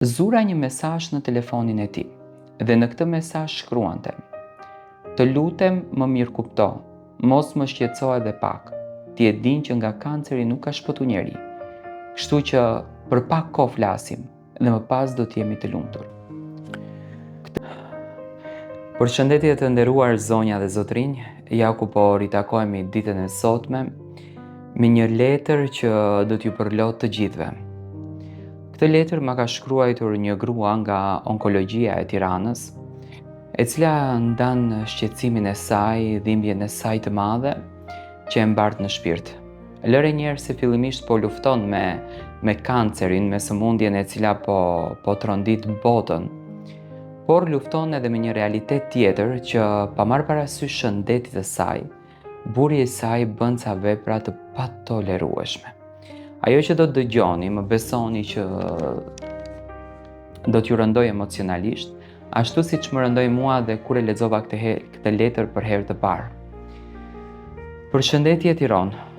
Zura një mesazh në telefonin e tij dhe në këtë mesazh shkruante: "Të lutem, më mirë kupto, mos më shqetëso edhe pak. Ti e din që nga kanceri nuk ka shpëtu njeri. Kështu që për pak kohë flasim dhe më pas do t'jemi të lumtur." Përshëndetje të nderuar zonja dhe zotrinj, ja ku po ritakohemi ditën e sotme me një letër që do t'ju përlot të gjithëve. Këtë letër ma ka shkruar një grua nga onkologjia e Tiranës, e cila ndan shqetësimin e saj, dhimbjen e saj të madhe që e mbart në shpirt. Lëre njerë se fillimisht po lufton me kancerin, me sëmundjen e cila po trondit botën, por lufton edhe me një realitet tjetër që pa marrë parasysh shëndetit e saj, burri i saj bën ca vepra të patolerueshme. Ajo që do të dëgjoni, më besoni që do t'ju rëndoj emocionalisht, ashtu si që më rëndoj mua dhe kur e lexova këtë letër për herë të parë. Përshëndetje Tiranë.